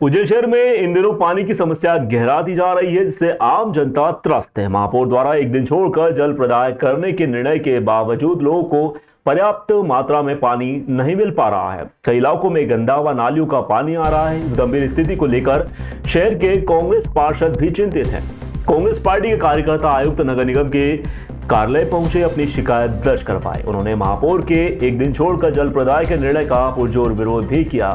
उज्जैन शहर में इन दिनों पानी की समस्या गहराती जा रही है, जिससे आम जनता त्रस्त है। महापौर द्वारा एक दिन छोड़कर जल प्रदाय करने के निर्णय के बावजूद लोगों को पर्याप्त मात्रा में पानी नहीं मिल पा रहा है। कई इलाकों में गंदा व नालियों का पानी आ रहा है। इस गंभीर स्थिति को लेकर शहर के कांग्रेस पार्षद भी चिंतित हैं। कांग्रेस पार्टी के कार्यकर्ता आयुक्त नगर निगम के कार्यालय पहुंचे, अपनी शिकायत दर्ज करवाई। उन्होंने महापौर के एक दिन छोड़कर जल प्रदाय के निर्णय का पुरजोर विरोध भी किया।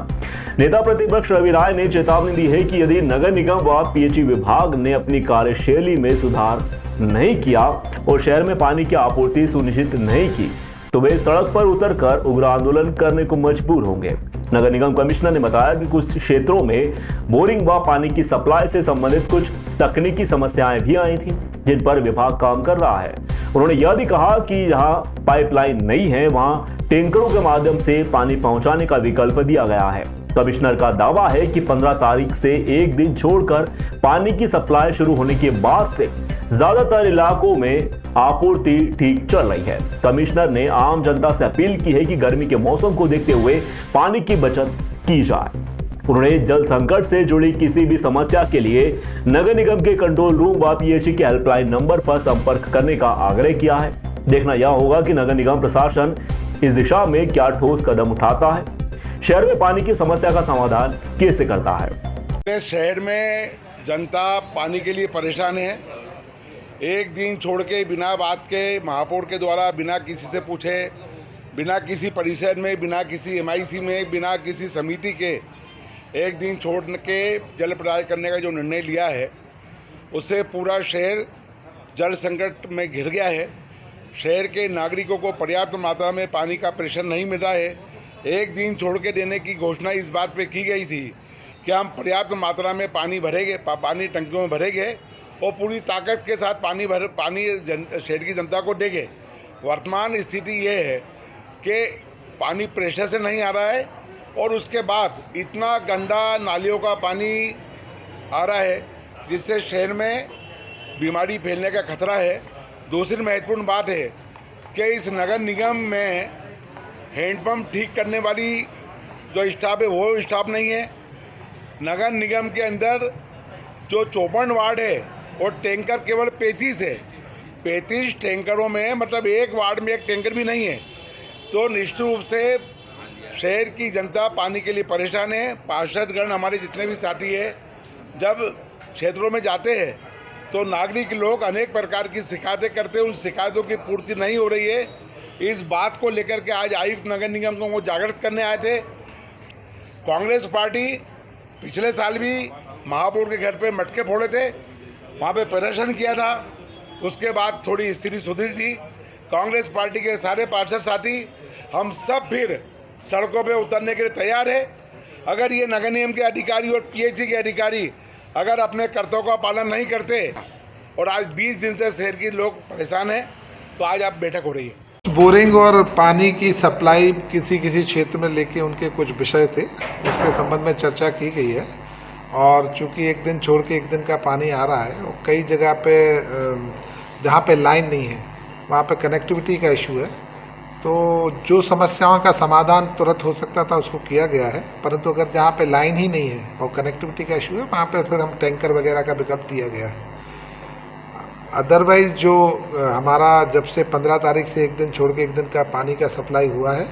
नेता प्रतिपक्ष रवि राय ने चेतावनी दी है कि यदि नगर निगम व पीएचई विभाग ने अपनी कार्यशैली में सुधार नहीं किया और शहर में पानी की आपूर्ति सुनिश्चित नहीं की तो वे सड़क पर उतरकर उग्र आंदोलन करने को मजबूर होंगे। नगर निगम कमिश्नर ने बताया कि कुछ क्षेत्रों में बोरिंग व पानी की सप्लाई से संबंधित कुछ तकनीकी समस्याएं भी आई थी, जिन पर विभाग काम कर रहा है। उन्होंने यह भी कहा कि जहां पाइपलाइन नहीं है, वहां टैंकरों के माध्यम से पानी पहुंचाने का विकल्प दिया गया है। कमिश्नर का दावा है कि 15 तारीख से एक दिन छोड़कर पानी की सप्लाई शुरू होने के बाद से ज्यादातर इलाकों में आपूर्ति ठीक चल रही है। कमिश्नर ने आम जनता से अपील की है कि गर्मी के मौसम को देखते हुए पानी की बचत की जाए। उन्होंने जल संकट से जुड़ी किसी भी समस्या के लिए नगर निगम के कंट्रोल रूम व पीएचई के हेल्पलाइन नंबर पर संपर्क करने का आग्रह किया है। देखना यह होगा कि नगर निगम प्रशासन इस दिशा में क्या ठोस कदम उठाता है, शहर में पानी की समस्या का समाधान कैसे करता है। शहर में जनता पानी के लिए परेशान है। एक दिन छोड़ के बिना बात के महापौर के द्वारा बिना किसी से पूछे, बिना किसी परिषद में, बिना किसी एमआईसी में, बिना किसी समिति के एक दिन छोड़ के जल प्रदाय करने का जो निर्णय लिया है, उससे पूरा शहर जल संकट में घिर गया है। शहर के नागरिकों को पर्याप्त मात्रा में पानी का प्रेशर नहीं मिल रहा है। एक दिन छोड़ के देने की घोषणा इस बात पे की गई थी कि हम पर्याप्त मात्रा में पानी भरेंगे, पानी टंकियों में भरेंगे और पूरी ताकत के साथ पानी शहर की जनता को देंगे। वर्तमान स्थिति ये है कि पानी प्रेशर से नहीं आ रहा है और उसके बाद इतना गंदा नालियों का पानी आ रहा है जिससे शहर में बीमारी फैलने का खतरा है। दूसरी महत्वपूर्ण बात है कि इस नगर निगम में हैंडपंप ठीक करने वाली जो स्टाफ है वो स्टाफ नहीं है। नगर निगम के अंदर जो 54 वार्ड है और टैंकर केवल 35 है। 35 टैंकरों में मतलब एक वार्ड में एक टैंकर भी नहीं है। तो निश्चित रूप से शहर की जनता पानी के लिए परेशान है। पार्षदगण हमारे जितने भी साथी हैं, जब क्षेत्रों में जाते हैं तो नागरिक लोग अनेक प्रकार की शिकायतें करते हैं, उन शिकायतों की पूर्ति नहीं हो रही है। इस बात को लेकर के आज आयुक्त नगर निगम को वो जागृत करने आए थे। कांग्रेस पार्टी पिछले साल भी महापौर के घर पे मटके फोड़े थे, वहाँ पे प्रदर्शन किया था। उसके बाद थोड़ी स्थिति सुधरी थी। कांग्रेस पार्टी के सारे पार्षद साथी हम सब फिर सड़कों पे उतरने के लिए तैयार है। अगर ये नगर निगम के अधिकारी और पीएचई के अधिकारी अगर अपने कर्तव्यों का पालन नहीं करते और आज 20 दिन से शहर के लोग परेशान हैं, तो आज आप बैठक हो रही है। बोरिंग और पानी की सप्लाई किसी क्षेत्र में लेके उनके कुछ विषय थे, उसके संबंध में चर्चा की गई है। और चूंकि एक दिन छोड़ के एक दिन का पानी आ रहा है और कई जगह पे जहाँ पे लाइन नहीं है वहाँ पे कनेक्टिविटी का इशू है, तो जो समस्याओं का समाधान तुरंत हो सकता था उसको किया गया है। परंतु अगर जहाँ पे लाइन ही नहीं है और कनेक्टिविटी का इशू है, वहाँ पे फिर हम टैंकर वगैरह का विकल्प दिया गया है। अदरवाइज़ जो हमारा जब से 15 तारीख से एक दिन छोड़ के एक दिन का पानी का सप्लाई हुआ है,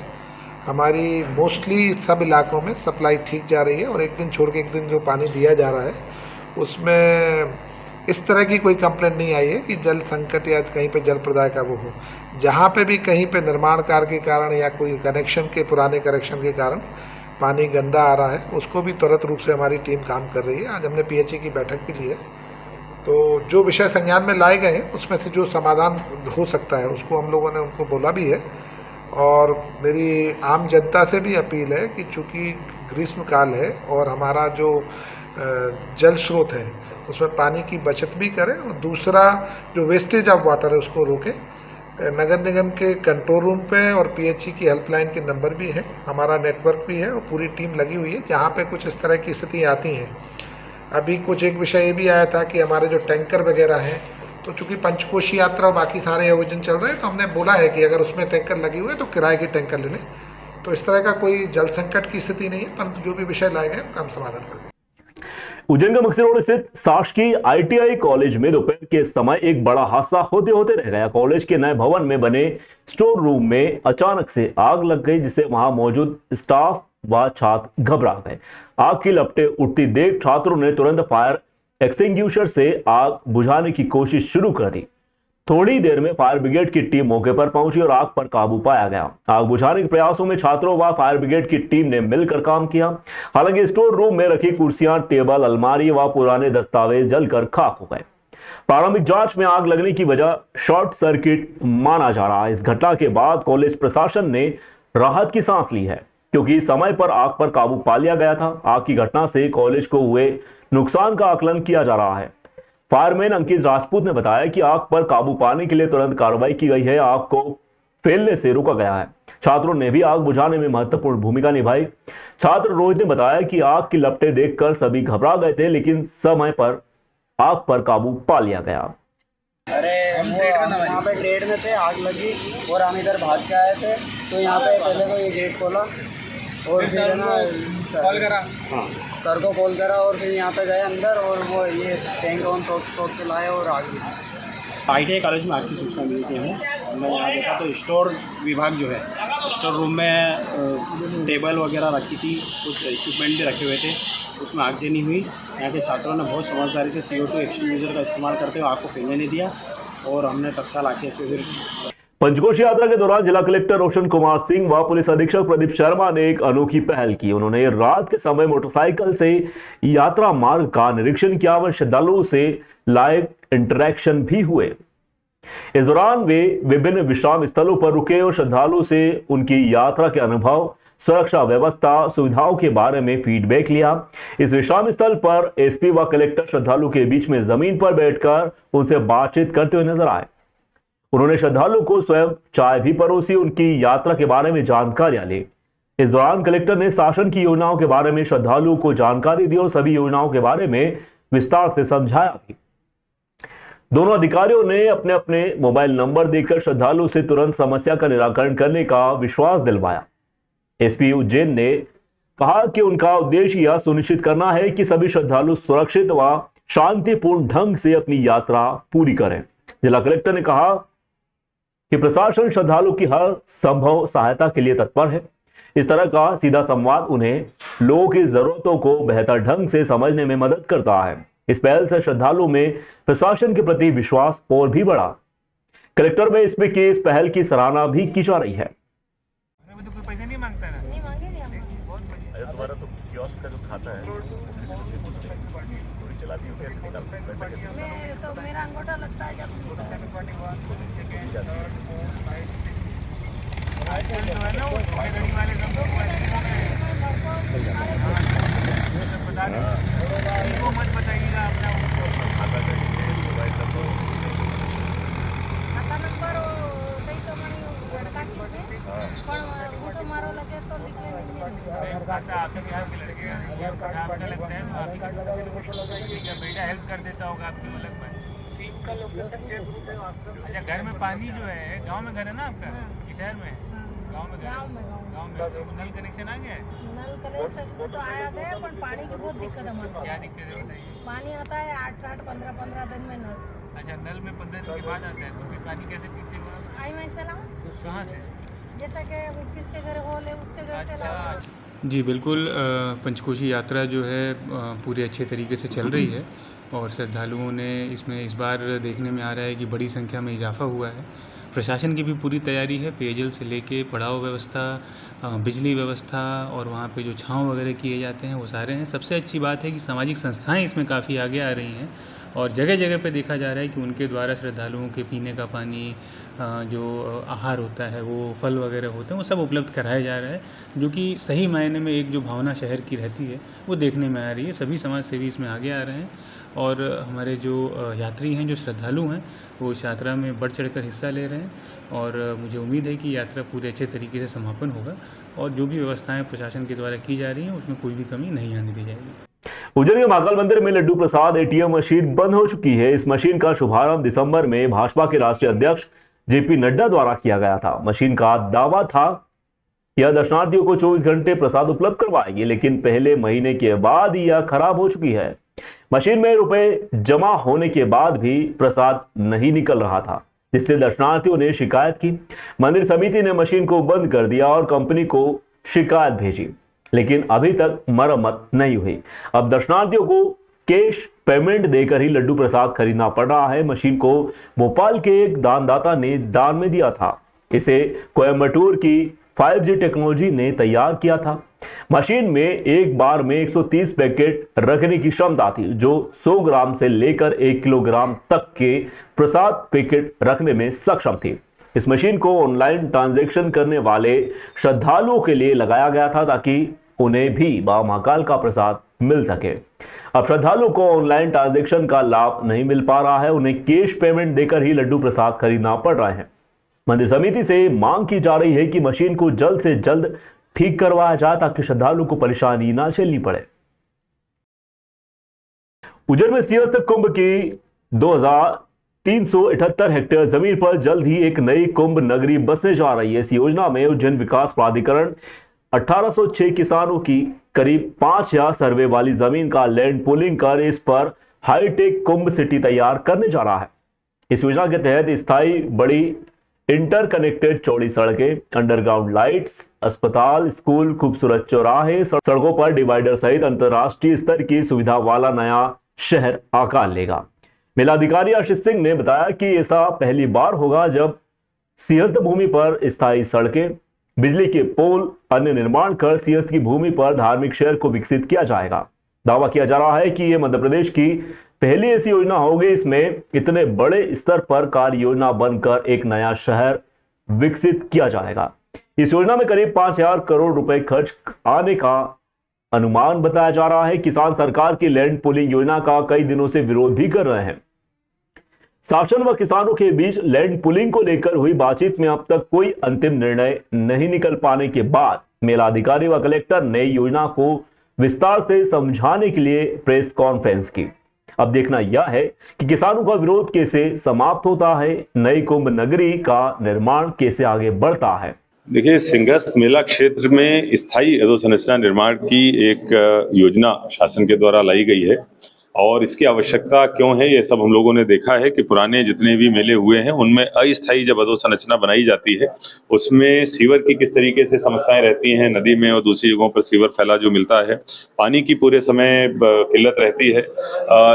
हमारी मोस्टली सब इलाकों में सप्लाई ठीक जा रही है और एक दिन छोड़ के एक दिन जो पानी दिया जा रहा है उसमें इस तरह की कोई कंप्लेंट नहीं आई है कि जल संकट या कहीं पे जल प्रदाय का वो हो। जहाँ पे भी कहीं पे निर्माण कार्य के कारण या कोई कनेक्शन के पुराने कनेक्शन के कारण पानी गंदा आ रहा है, उसको भी तुरंत रूप से हमारी टीम काम कर रही है। आज हमने पीएचई की बैठक भी ली है, तो जो विषय संज्ञान में लाए गए हैं उसमें से जो समाधान हो सकता है उसको हम लोगों ने उनको बोला भी है। और मेरी आम जनता से भी अपील है कि चूँकि ग्रीष्मकाल है और हमारा जो जल स्रोत है उसमें पानी की बचत भी करें और दूसरा जो वेस्टेज ऑफ वाटर है उसको रोकें। नगर निगम के कंट्रोल रूम पे और पीएचई की हेल्पलाइन के नंबर भी हैं, हमारा नेटवर्क भी है और पूरी टीम लगी हुई है। जहाँ पे कुछ इस तरह की स्थिति आती हैं, अभी कुछ एक विषय ये भी आया था कि हमारे जो टैंकर वगैरह हैं, तो चूँकि पंचकोशी यात्रा और बाकी सारे आयोजन चल रहे हैं, तो हमने बोला है कि अगर उसमें टैंकर लगे हुए तो किराए के टैंकर ले लें। तो इस तरह का कोई जल संकट की स्थिति नहीं है, परंतु जो भी विषय लाए गए उनका हम समाधान करेंगे। उज्जैन का मक्सी रोड स्थित शासकीय ITI कॉलेज में दोपहर के समय एक बड़ा हादसा होते होते रह गया। कॉलेज के नए भवन में बने स्टोर रूम में अचानक से आग लग गई, जिससे वहां मौजूद स्टाफ व छात्र घबरा गए। आग की लपटें उठती देख छात्रों ने तुरंत फायर एक्सटिंग्विशर से आग बुझाने की कोशिश शुरू कर दी। थोड़ी देर में फायर ब्रिगेड की टीम मौके पर पहुंची और आग पर काबू पाया गया। आग बुझाने के प्रयासों में छात्रों व फायर ब्रिगेड की टीम ने मिलकर काम किया। हालांकि स्टोर रूम में रखी कुर्सियां, टेबल, अलमारी व पुराने दस्तावेज जलकर खाक हो गए। प्रारंभिक जांच में आग लगने की वजह शॉर्ट सर्किट माना जा रहा है। इस घटना के बाद कॉलेज प्रशासन ने राहत की सांस ली है, क्योंकि समय पर आग पर काबू पा लिया गया था। आग की घटना से कॉलेज को हुए नुकसान का आकलन किया जा रहा है। फायरमैन अंकित राजपूत ने बताया कि आग पर काबू पाने के लिए तुरंत कार्रवाई की गई है। आग को फैलने से रोका गया है। छात्रों ने भी आग बुझाने में महत्वपूर्ण भूमिका निभाई। छात्र रोहित ने बताया कि आग की लपटें देखकर सभी घबरा गए थे, लेकिन समय पर आग पर काबू पा लिया गया। अरे हम यहाँ पे ट्रेड में थे, आग लगी और हम इधर भाग के आए थे। तो यहाँ पे पहले तो ये गेट खोला और फिर ना कॉल करा, हाँ सर को कॉल करा और फिर यहाँ पे गए अंदर और वो ये टैंक ऑन तोड़ के लाए और आग लगी। ITI कॉलेज में आग की सूचना मिली थी हमें। हमने यहाँ देखा तो स्टोर विभाग जो है, स्टोर रूम में टेबल वगैरह रखी थी, कुछ इक्विपमेंट भी रखे हुए थे, उसमें आगजनी हुई। यहाँ के छात्रों ने बहुत समझदारी से CO2 एक्सटिंग्विशर का इस्तेमाल करते हुए आग को फैलने नहीं दिया और हमने तख्ता लाके इस पर फिर। पंचकोशी यात्रा के दौरान जिला कलेक्टर रोशन कुमार सिंह व पुलिस अधीक्षक प्रदीप शर्मा ने एक अनोखी पहल की। उन्होंने रात के समय मोटरसाइकिल से यात्रा मार्ग का निरीक्षण किया व श्रद्धालुओं से लाइव इंटरेक्शन भी हुए। इस दौरान वे विभिन्न विश्राम स्थलों पर रुके और श्रद्धालुओं से उनकी यात्रा के अनुभव, सुरक्षा व्यवस्था, सुविधाओं के बारे में फीडबैक लिया। इस विश्राम स्थल पर SP व कलेक्टर श्रद्धालुओं के बीच में जमीन पर बैठकर उनसे बातचीत करते हुए नजर आए। उन्होंने श्रद्धालुओं को स्वयं चाय भी परोसी, उनकी यात्रा के बारे में जानकारियां ली। इस दौरान कलेक्टर ने शासन की योजनाओं के बारे में श्रद्धालुओं को जानकारी दी और सभी योजनाओं के बारे में विस्तार से समझाया भी। दोनों अधिकारियों ने अपने अपने मोबाइल नंबर देकर श्रद्धालुओं से तुरंत समस्या का निराकरण करने का विश्वास दिलवाया। SP उज्जैन ने कहा कि उनका उद्देश्य यह सुनिश्चित करना है कि सभी श्रद्धालु सुरक्षित व शांतिपूर्ण ढंग से अपनी यात्रा पूरी करें। जिला कलेक्टर ने कहा कि प्रशासन श्रद्धालु की हर संभव सहायता के लिए तत्पर है। इस तरह का सीधा संवाद उन्हें लोगों की जरूरतों को बेहतर ढंग से समझने में मदद करता है। इस पहल से श्रद्धालुओं में प्रशासन के प्रति विश्वास और भी बढ़ा। कलेक्टर में SP की इस पहल की सराहना भी की जा रही है। कोई पैसे नहीं मांगता है ना, नहीं मांगे तुम्हारा तो कियोस्क का जो खाता है पूरी चलाती हो, कैसे निकालते हैं पैसा, कैसे मैं तो मेरा अंगूठा लगता है जब जो है ना वो गाड़ी वाले सब बता दें, वो मत बताइएगा अपना खाता नंबर कई तो मनी लड़का की से पण अंगूठो मारो लगे तो लिखे खाता आपके बिहार के लड़के का आपका लगता है तो आपका बेटा हेल्प कर देता होगा आपके मतलब में। अच्छा, घर में पानी जो है, गांव में घर है ना आपका कि शहर में? गांव में नल कनेक्शन आ गया है? नल कनेक्शन तो आया गया, पर पानी की बहुत दिक्कत है हमारे। क्या दिक्कत है बताइए? पानी आता है 8-8 15-15 दिन में नल। अच्छा, नल में 15 दिन के बाद आता है, तो फिर पानी कैसे पीते हो? आई मैं से लाऊं, कहाँ से? जैसा कि किसके घर हो ले उसके घर से लाऊं। अच्छा, जी बिल्कुल, पंचकोशी यात्रा जो है पूरे अच्छे तरीके से चल रही है और श्रद्धालुओं ने इसमें इस बार देखने में आ रहा है कि बड़ी संख्या में इजाफा हुआ है। प्रशासन की भी पूरी तैयारी है, पेयजल से लेके पड़ाव व्यवस्था, बिजली व्यवस्था और वहाँ पे जो छांव वगैरह किए जाते हैं वो सारे हैं। सबसे अच्छी बात है कि सामाजिक संस्थाएं इसमें काफ़ी आगे आ रही हैं और जगह जगह पे देखा जा रहा है कि उनके द्वारा श्रद्धालुओं के पीने का पानी, जो आहार होता है, वो फल वगैरह होते हैं, वो सब उपलब्ध कराया जा रहा है, जो कि सही मायने में एक जो भावना शहर की रहती है वो देखने में आ रही है। सभी समाज सेवी इसमें आगे आ रहे हैं और हमारे जो यात्री हैं, जो श्रद्धालु हैं, वो इस यात्रा में बढ़ चढ़कर हिस्सा ले रहे हैं और मुझे उम्मीद है कि यात्रा पूरे अच्छे तरीके से समापन होगा और जो भी व्यवस्थाएं प्रशासन के द्वारा की जा रही हैं उसमें कोई भी कमी नहीं आने दी जाएगी। उज्जैन के महाकाल मंदिर में लड्डू प्रसाद ATM मशीन बंद हो चुकी है। इस मशीन का शुभारंभ दिसंबर में भाजपा के राष्ट्रीय अध्यक्ष JP नड्डा द्वारा किया गया था। मशीन का दावा था यह दर्शनार्थियों को 24 घंटे प्रसाद उपलब्ध करवाएगी, लेकिन पहले महीने के बाद ही यह खराब हो चुकी है। मशीन में रुपए जमा होने के बाद भी प्रसाद नहीं निकल रहा था, जिससे दर्शनार्थियों ने शिकायत की। मंदिर समिति ने मशीन को बंद कर दिया और कंपनी को शिकायत भेजी, लेकिन अभी तक मरम्मत नहीं हुई। अब दर्शनार्थियों को कैश पेमेंट देकर ही लड्डू प्रसाद खरीदना पड़ रहा है। मशीन को भोपाल के एक दानदाता ने दान में दिया था। इसे कोयम्बटूर की 5G टेक्नोलॉजी ने तैयार किया था। मशीन में एक बार में 130 पैकेट रखने की क्षमता थी, जो 100 ग्राम से लेकर 1 किलोग्राम तक के प्रसाद पैकेट रखने में सक्षम थी। इस मशीन को ऑनलाइन ट्रांजैक्शन करने वाले श्रद्धालुओं के लिए लगाया गया था, ताकि उन्हें भी बाबा महाकाल का प्रसाद मिल सके। अब श्रद्धालुओं को ऑनलाइन ट्रांजैक्शन का लाभ नहीं मिल पा रहा है, उन्हें कैश पेमेंट देकर ही लड्डू प्रसाद खरीदना पड़ रहा है। मंदिर समिति से मांग की जा रही है कि मशीन को जल्द से जल्द ठीक करवाया जाए, ताकि श्रद्धालुओं को परेशानी ना झेलनी पड़े। उज्जैन में सिंहस्थ कुंभ की 2378 हेक्टेयर जमीन पर जल्द ही एक नई कुंभ नगरी बसने जा रही है। इस योजना में उज्जैन विकास प्राधिकरण 1806 किसानों की करीब 5000 सर्वे वाली जमीन का लैंड पूलिंग कर इस पर हाईटेक कुंभ सिटी तैयार करने जा रहा है। इस योजना के तहत स्थायी बड़ी इंटरकनेक्टेड चौड़ी सड़कें, अंडरग्राउंड लाइट्स, अस्पताल, स्कूल, खूबसूरत चौराहे, सड़कों पर डिवाइडर सहित अंतर्राष्ट्रीय स्तर की सुविधा वाला नया शहर आकार लेगा। मेलाधिकारी आशीष सिंह ने बताया कि ऐसा पहली बार होगा जब सिंहस्थ भूमि पर स्थायी सड़कें, बिजली के पोल, अन्य निर्माण कर सिंहस्थ की भूमि पर धार्मिक शहर को विकसित किया जाएगा। दावा किया जा रहा है कि यह मध्य प्रदेश की पहली ऐसी योजना होगी इसमें इतने बड़े स्तर पर कार्य योजना बनकर एक नया शहर विकसित किया जाएगा। इस योजना में करीब 5000 करोड़ रुपए खर्च आने का अनुमान बताया जा रहा है। किसान सरकार की लैंड पूलिंग योजना का कई दिनों से विरोध भी कर रहे हैं। शासन व किसानों के बीच लैंड पूलिंग को लेकर हुई बातचीत में अब तक कोई अंतिम निर्णय नहीं निकल पाने के बाद मेलाधिकारी व कलेक्टर ने योजना को विस्तार से समझाने के लिए प्रेस कॉन्फ्रेंस की। अब देखना यह है कि किसानों का विरोध कैसे समाप्त होता है, नई कुंभ नगरी का निर्माण कैसे आगे बढ़ता है। देखिए, सिंहस्थ मेला क्षेत्र में स्थायी अधोसंरचना निर्माण की एक योजना शासन के द्वारा लाई गई है और इसकी आवश्यकता क्यों है ये सब हम लोगों ने देखा है कि पुराने जितने भी मेले हुए हैं उनमें अस्थायी जब अधोसंरचना बनाई जाती है उसमें सीवर की किस तरीके से समस्याएं रहती हैं, नदी में और दूसरी जगहों पर सीवर फैला जो मिलता है, पानी की पूरे समय किल्लत रहती है,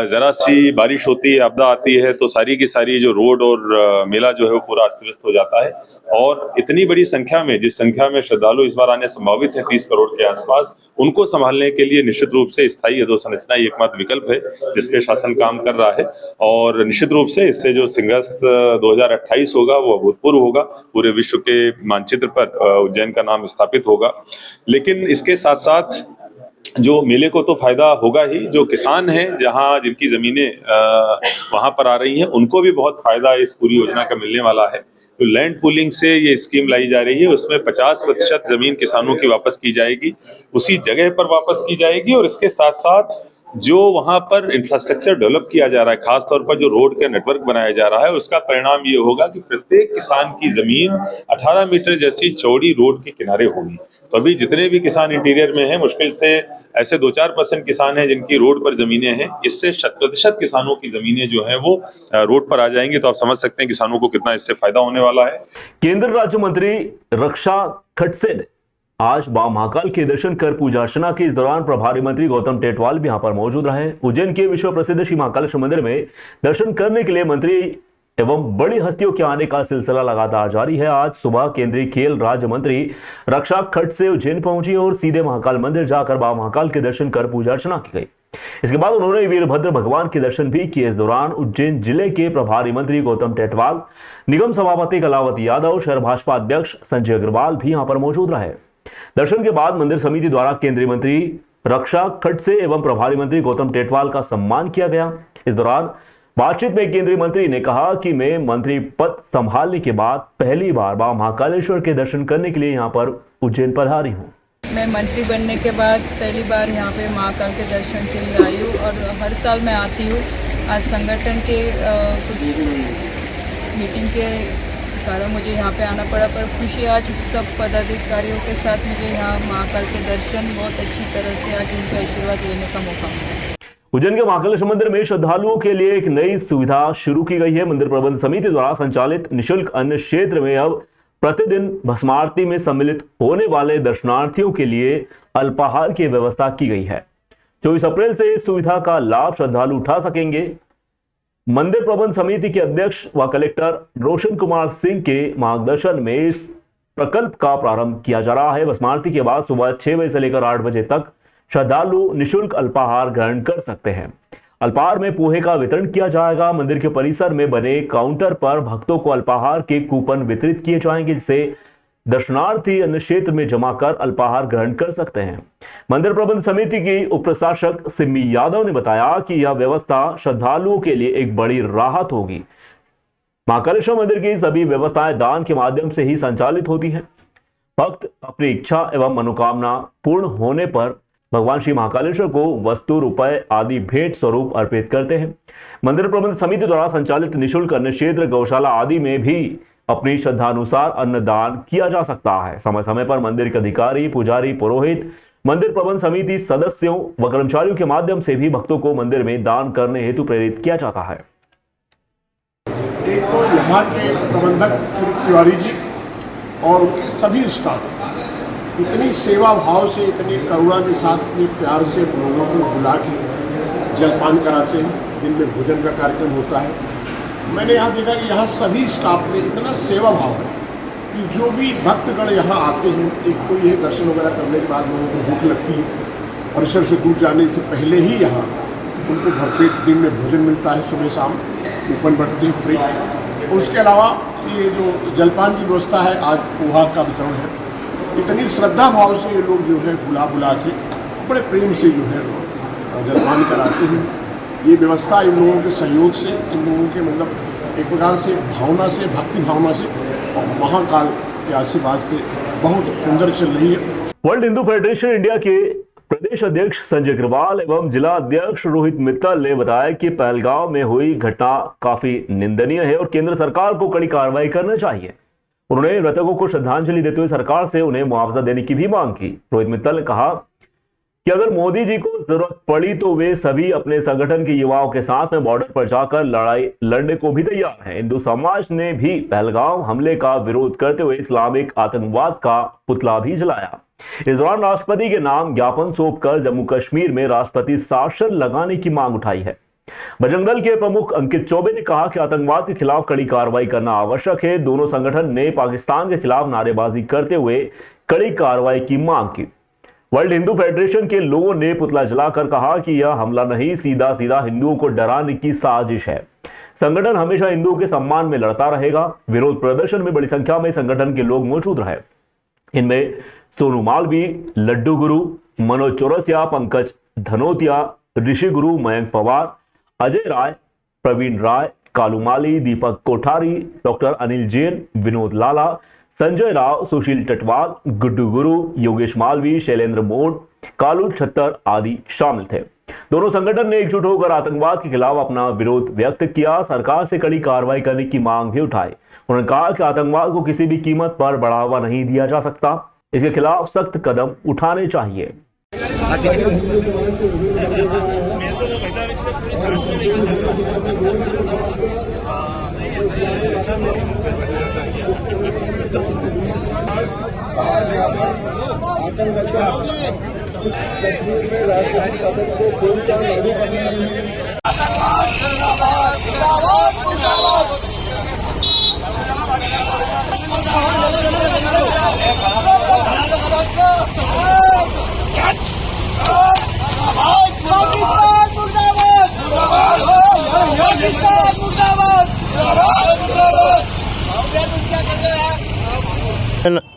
ज़रा सी बारिश होती है, आपदा आती है तो सारी की सारी जो रोड और मेला जो है वो पूरा अस्त व्यस्त हो जाता है। और इतनी बड़ी संख्या में, जिस संख्या में श्रद्धालु इस बार आने संभावित है 30 करोड़ के आसपास, उनको संभालने के लिए निश्चित रूप से स्थायी अधोसंरचना एकमात्र विकल्प है जिस पे शासन काम कर रहा है। और निश्चित रूप से इससे जो सिंहस्थ 2028 होगा वो अभूतपूर्व होगा, पूरे विश्व के मानचित्र पर उज्जैन का नाम स्थापित होगा। लेकिन इसके साथ साथ जो मेले को तो फायदा होगा ही, जो किसान हैं जहां जिनकी जमीनें वहां पर आ रही हैं उनको भी बहुत फायदा इस पूरी योजना का मिलने वाला है। तो लैंड पूलिंग से ये स्कीम लाई जा रही है, उसमें 50% जमीन किसानों की वापस की जाएगी, उसी जगह पर वापस की जाएगी। और इसके साथ साथ जो वहां पर इंफ्रास्ट्रक्चर डेवलप किया जा रहा है, खासतौर पर जो रोड का नेटवर्क बनाया जा रहा है, उसका परिणाम ये होगा कि प्रत्येक किसान की जमीन 18 मीटर जैसी चौड़ी रोड के किनारे होगी। तो अभी जितने भी किसान इंटीरियर में हैं, मुश्किल से ऐसे 2-4% किसान हैं जिनकी रोड पर जमीनें हैं। इससे 100% किसानों की जमीनें जो है वो रोड पर आ जाएंगी। तो आप समझ सकते हैं किसानों को कितना इससे फायदा होने वाला है। केंद्रीय राज्य मंत्री रक्षा खड़से आज बाबा महाकाल के दर्शन कर पूजा अर्चना के इस दौरान प्रभारी मंत्री गौतम टेटवाल भी यहां पर मौजूद रहे। उज्जैन के विश्व प्रसिद्ध श्री महाकालेश्वर मंदिर में दर्शन करने के लिए मंत्री एवं बड़ी हस्तियों के आने का सिलसिला लगातार जारी है। आज सुबह केंद्रीय खेल राज्य मंत्री रक्षा खड़से उज्जैन पहुंची और सीधे महाकाल मंदिर जाकर बाबा महाकाल के दर्शन कर पूजा अर्चना की गई। इसके बाद उन्होंने वीरभद्र भगवान के दर्शन भी किए। इस दौरान उज्जैन जिले के प्रभारी मंत्री गौतम टेटवाल, निगम सभापति कलावत यादव, शहर भाजपा अध्यक्ष संजय अग्रवाल भी यहां पर मौजूद रहे। दर्शन के बाद मंदिर समिति द्वारा केंद्रीय मंत्री रक्षा खड़से एवं प्रभारी मंत्री गौतम टेटवाल का सम्मान किया गया। इस दौरान बातचीत में केंद्रीय मंत्री ने कहा कि मैं मंत्री पद संभालने के बाद पहली बार बाबा महाकालेश्वर के दर्शन करने के लिए यहाँ पर उज्जैन पधारी हूँ। मैं मंत्री बनने के बाद पहली बार यहाँ पे महाकाल के दर्शन के लिए आई हूँ और हर साल मैं आती हूँ। आज संगठन के कुछ मीटिंग के कारण मुझे यहाँ पे आना पड़ा, पर खुशी आज सब पदाधिकारियों के साथ मुझे यहाँ महाकाल के दर्शन बहुत अच्छी तरह से आज उनके आशीर्वाद लेने का मौका मिला। उज्जैन के महाकालेश्वर मंदिर में श्रद्धालुओं के लिए एक नई सुविधा शुरू की गई है। मंदिर प्रबंध समिति द्वारा संचालित निःशुल्क अन्न क्षेत्र में अब प्रतिदिन भस्म आरती में सम्मिलित होने वाले दर्शनार्थियों के लिए अल्पाहार की व्यवस्था की गई है। 24 अप्रैल से इस सुविधा का लाभ श्रद्धालु उठा सकेंगे। मंदिर प्रबंध समिति के अध्यक्ष व कलेक्टर रोशन कुमार सिंह के मार्गदर्शन में इस प्रकल्प का प्रारंभ किया जा रहा है। भस्म आरती के बाद सुबह 6 बजे से लेकर 8 बजे तक श्रद्धालु निःशुल्क अल्पाहार ग्रहण कर सकते हैं। अल्पाहार में पोहे का वितरण किया जाएगा। मंदिर के परिसर में बने काउंटर पर भक्तों को अल्पाहार के कूपन वितरित किए जाएंगे, जिससे दर्शनार्थी अन्य क्षेत्र में जमा कर अल्पाहार ग्रहण कर सकते हैं। मंदिर प्रबंध समिति की उप प्रशासक सिम्मी यादव ने बताया कि यह व्यवस्था श्रद्धालुओं के लिए एक बड़ी राहत होगी। महाकालेश्वर मंदिर की सभी व्यवस्थाएं दान के माध्यम से ही संचालित होती हैं। भक्त अपनी इच्छा एवं मनोकामना पूर्ण होने पर भगवान श्री महाकालेश्वर को वस्तु, रुपए आदि भेंट स्वरूप अर्पित करते हैं। मंदिर प्रबंध समिति द्वारा संचालित निःशुल्क अन्न क्षेत्र, गौशाला आदि में भी अपनी श्रद्धानुसार अन्नदान किया जा सकता है। समय समय पर मंदिर के अधिकारी, पुजारी, पुरोहित, मंदिर प्रबंध समिति सदस्यों व कर्मचारियों के माध्यम से भी भक्तों को मंदिर में दान करने हेतु प्रेरित किया जाता है। एक तो यहाँ के प्रबंधक श्री तिवारी जी और उनके सभी स्टाफ इतनी सेवा भाव से, इतनी करुणा के साथ, इतने प्यार से लोगों को बुला के जलपान कराते हैं। दिन में भोजन का कार्यक्रम होता है। मैंने यहाँ देखा कि यहाँ सभी स्टाफ में इतना सेवा भाव है कि जो भी भक्तगण यहाँ आते हैं, एक तो ये दर्शन वगैरह करने के बाद लोगों को भूख लगती है, परिसर से दूर जाने से पहले ही यहाँ उनको भरपेट दिन में भोजन मिलता है। सुबह शाम कूपन बंटते हैं फ्री। और उसके अलावा ये जो जलपान की व्यवस्था है, आज पोहा का वितरण है। इतनी श्रद्धा भाव से ये लोग जो है बुला के बड़े प्रेम से जो है जलपान कराते हैं। ये व्यवस्था इन लोगों के सहयोग से, इन लोगों के मतलब एक प्रकार से भावना से, भक्ति भावना से और महाकाल के आशीर्वाद से बहुत सुंदर चल रही है। वर्ल्ड हिंदू फेडरेशन इंडिया के प्रदेश अध्यक्ष संजय अग्रवाल एवं जिला अध्यक्ष रोहित मित्तल ने बताया कि पहलगांव में हुई घटना काफी निंदनीय है और केंद्र सरकार को कड़ी कार्रवाई करना चाहिए। उन्होंने मृतकों को श्रद्धांजलि देते हुए सरकार से उन्हें मुआवजा देने की भी मांग की। रोहित मित्तल ने कहा कि अगर मोदी जी को जरूरत पड़ी तो वे सभी अपने संगठन के युवाओं के साथ में बॉर्डर पर जाकर लड़ाई लड़ने को भी तैयार हैं। हिंदू समाज ने भी पहलगांव हमले का विरोध करते हुए इस्लामिक आतंकवाद का पुतला भी जलाया। इस दौरान राष्ट्रपति के नाम ज्ञापन सौंपकर जम्मू कश्मीर में राष्ट्रपति शासन लगाने की मांग उठाई है। बजरंग दल के प्रमुख अंकित चौबे ने कहा कि आतंकवाद के खिलाफ कड़ी कार्रवाई करना आवश्यक है। दोनों संगठन ने पाकिस्तान के खिलाफ नारेबाजी करते हुए कड़ी कार्रवाई की मांग की। वर्ल्ड हिंदू फेडरेशन के लोगों ने पुतला जलाकर कहा कि यह हमला नहीं, सीधा सीधा हिंदुओं को डराने की साजिश है। संगठन हमेशा हिंदुओं के सम्मान में लड़ता रहेगा। विरोध प्रदर्शन में बड़ी संख्या में संगठन के लोग मौजूद रहे। इनमें सोनू मालवी, लड्डू गुरु, मनोज चौरसिया, पंकज धनोतिया, ऋषि गुरु, मयंक पवार, अजय राय, प्रवीण राय, कालू माली, दीपक कोठारी, डॉक्टर अनिल जैन, विनोद लाला, संजय राव, सुशील टटवाल, गुड्डू गुरु, योगेश मालवी, शैलेंद्र मोड़, कालू छत्तर आदि शामिल थे। दोनों संगठन ने एकजुट होकर आतंकवाद के खिलाफ अपना विरोध व्यक्त किया। सरकार से कड़ी कार्रवाई करने की मांग भी उठाई। उन्होंने कहा कि आतंकवाद को किसी भी कीमत पर बढ़ावा नहीं दिया जा सकता। इसके खिलाफ सख्त कदम उठाने चाहिए।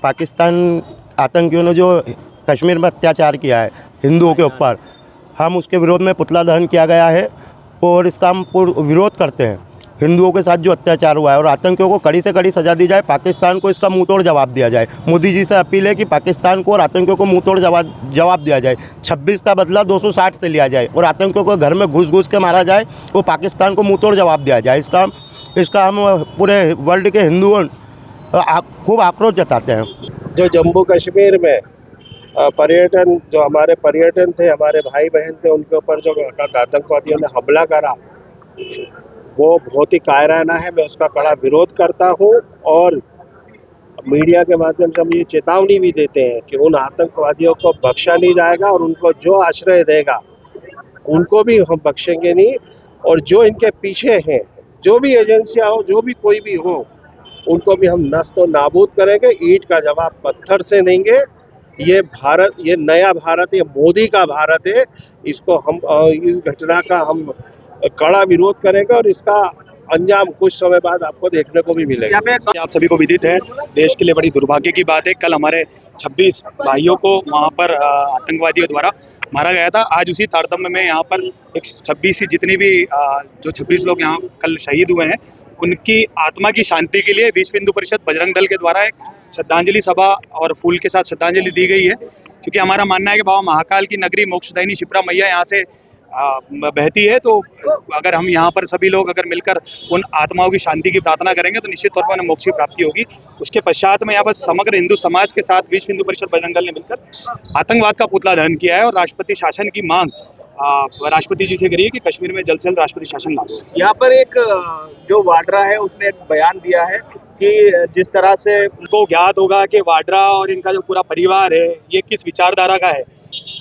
पाकिस्तान आतंकियों ने जो कश्मीर में अत्याचार किया है हिंदुओं के ऊपर, हम उसके विरोध में पुतला दहन किया गया है और इसका हम विरोध करते हैं। हिंदुओं के साथ जो अत्याचार हुआ है और आतंकियों को कड़ी से कड़ी सजा दी जाए, पाकिस्तान को इसका मुंहतोड़ जवाब दिया जाए। मोदी जी से अपील है कि पाकिस्तान को और आतंकियों को मुंहतोड़ जवाब दिया जाए। 26 का बदला 260 से लिया जाए और आतंकियों को घर में घुस के मारा जाए, वो पाकिस्तान को मुंहतोड़ जवाब दिया जाए। इसका हम पूरे वर्ल्ड के हिंदुओं खूब आक्रोश जताते हैं। जो जम्मू कश्मीर में पर्यटन, जो हमारे पर्यटन थे, हमारे भाई बहन थे, उनके ऊपर जो आतंकवादियों ने हमला करा वो बहुत ही कायराना है। मैं उसका कड़ा विरोध करता हूँ और मीडिया के माध्यम से हम ये चेतावनी भी देते हैं कि उन आतंकवादियों को बख्शा नहीं जाएगा और उनको जो आश्रय देगा उनको भी हम बख्शेंगे नहीं। और जो इनके पीछे हैं, जो भी एजेंसियां हो, जो भी कोई भी हो, उनको भी हम नस्त और नाबूद करेंगे। ईंट का जवाब पत्थर से देंगे। ये भारत, ये नया भारत, ये मोदी का भारत है। इसको हम, इस घटना का हम कड़ा विरोध करेंगे और इसका अंजाम कुछ समय बाद आपको देखने को भी मिलेगा। आप सभी को विदित है, देश के लिए बड़ी दुर्भाग्य की बात है, कल हमारे 26 भाइयों को वहाँ पर आतंकवादियों द्वारा मारा गया था। आज उसी तारतम्य में यहाँ पर एक 26 जितनी भी जो 26 लोग यहाँ कल शहीद हुए हैं, उनकी आत्मा की शांति के लिए विश्व हिंदू परिषद बजरंग दल के द्वारा एक श्रद्धांजलि सभा और फूल के साथ श्रद्धांजलि दी गई है। क्योंकि हमारा मानना है कि बाबा महाकाल की नगरी मोक्षदायिनी शिप्रा मैया यहाँ से बहती है, तो अगर हम यहाँ पर सभी लोग अगर मिलकर उन आत्माओं की शांति की प्रार्थना करेंगे तो निश्चित तौर पर उन्हें मोक्ष की प्राप्ति होगी। उसके पश्चात में यहाँ पर समग्र हिंदू समाज के साथ विश्व हिंदू परिषद बजरंग दल ने मिलकर आतंकवाद का पुतला दहन किया है और राष्ट्रपति शासन की मांग राष्ट्रपति जी से करी है कि कश्मीर में जल्द से जल्द राष्ट्रपति शासन लागू हो। यहाँ पर एक जो वाड्रा है उसने एक बयान दिया है कि जिस तरह से उनको ज्ञात होगा कि वाड्रा और इनका जो पूरा परिवार है ये किस विचारधारा का है।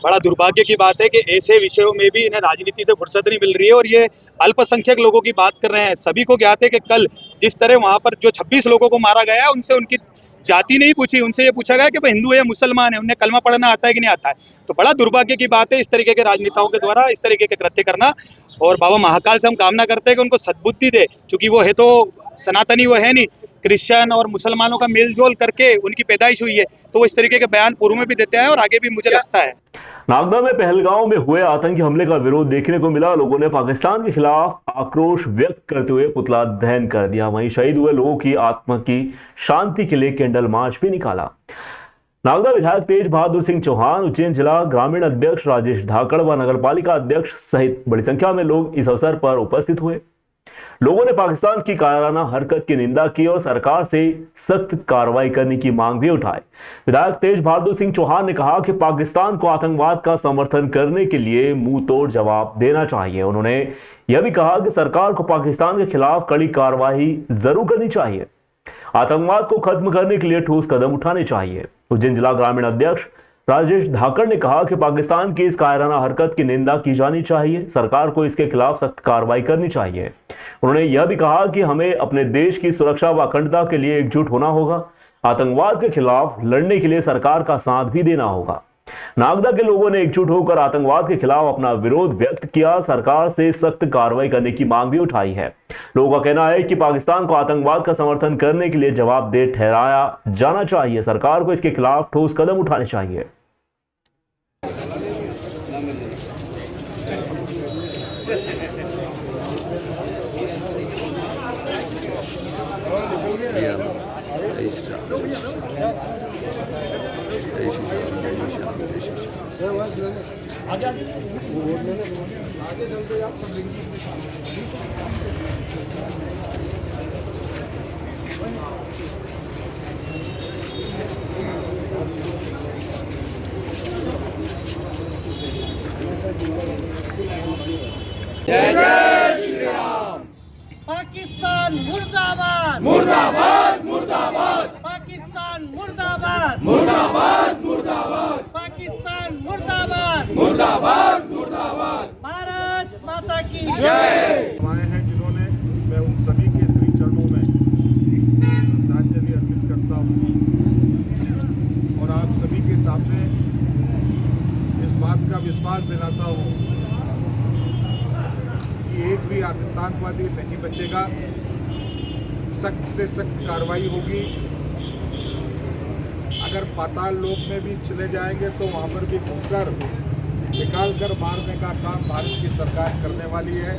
बड़ा दुर्भाग्य की बात है कि ऐसे विषयों में भी इन्हें राजनीति से फुर्सत नहीं मिल रही है और ये अल्पसंख्यक लोगों की बात कर रहे हैं। सभी को ज्ञात है कि कल जिस तरह वहाँ पर जो 26 लोगों को मारा गया है, उनसे उनकी जाति नहीं पूछी, उनसे ये पूछा गया कि भाई हिंदू है या मुसलमान है, उन्हें कलमा पढ़ना आता है कि नहीं आता है। तो बड़ा दुर्भाग्य की बात है इस तरीके के राजनेताओं के द्वारा इस तरीके के कृत्य करना। और बाबा महाकाल से हम कामना करते हैं कि उनको सद्बुद्धि दे, क्योंकि वो है तो सनातनी, वो है नहीं, क्रिश्चियन और मुसलमानों का मेलजोल करके उनकी पैदाइश हुई है, तो वो इस तरीके के बयान पूर्व में भी देते हैं और आगे भी मुझे लगता है। नागदा में पहलगांव में हुए आतंकी हमले का विरोध देखने को मिला। लोगों ने पाकिस्तान के खिलाफ आक्रोश व्यक्त करते हुए पुतला दहन कर दिया। वहीं शहीद हुए लोगों की आत्मा की शांति के लिए कैंडल मार्च भी निकाला। नागदा विधायक तेज बहादुर सिंह चौहान, उज्जैन जिला ग्रामीण अध्यक्ष राजेश धाकड़ व नगरपालिका अध्यक्ष सहित बड़ी संख्या में लोग इस अवसर पर उपस्थित हुए। लोगों ने पाकिस्तान की कायराना हरकत की निंदा की और सरकार से सख्त कार्रवाई करने की मांग भी उठाई। विधायक तेज बहादुर सिंह चौहान ने कहा कि पाकिस्तान को आतंकवाद का समर्थन करने के लिए मुंह तोड़ जवाब देना चाहिए। उन्होंने यह भी कहा कि सरकार को पाकिस्तान के खिलाफ कड़ी कार्रवाई जरूर करनी चाहिए। आतंकवाद को खत्म करने के लिए ठोस कदम उठाने चाहिए। उज्जैन जिला ग्रामीण अध्यक्ष राजेश धाकड़ ने कहा कि पाकिस्तान की इस कायराना हरकत की निंदा की जानी चाहिए। सरकार को इसके खिलाफ सख्त कार्रवाई करनी चाहिए। उन्होंने यह भी कहा कि हमें अपने देश की सुरक्षा व अखंडता के लिए एकजुट होना होगा। आतंकवाद के खिलाफ लड़ने के लिए सरकार का साथ भी देना होगा। नागदा के लोगों ने एकजुट होकर आतंकवाद के खिलाफ अपना विरोध व्यक्त किया। सरकार से सख्त कार्रवाई करने की मांग भी उठाई है। लोगों का कहना है कि पाकिस्तान को आतंकवाद का समर्थन करने के लिए जवाबदेह ठहराया जाना चाहिए। सरकार को इसके खिलाफ ठोस कदम उठाने चाहिए। जय जय श्री राम। पाकिस्तान मुर्दाबाद मुर्दाबाद मुर्दाबाद। पाकिस्तान मुर्दाबाद मुर्दाबाद मुर्दाबाद। पाकिस्तान मुर्दाबाद मुर्दाबाद मुर्दाबाद। भारत माता की जय। आए हैं जिन्होंने, मैं उन सभी के श्री चरणों में श्रद्धांजलि अर्पित करता हूँ और आप सभी के सामने इस बात का विश्वास दिलाता हूँ कि एक भी आतंकवादी नहीं बचेगा। सख्त से सख्त कार्रवाई होगी। अगर पाताल लोक में भी चले जाएंगे तो वहाँ पर भी घुसकर निकाल कर मारने का काम भारत की सरकार करने वाली है।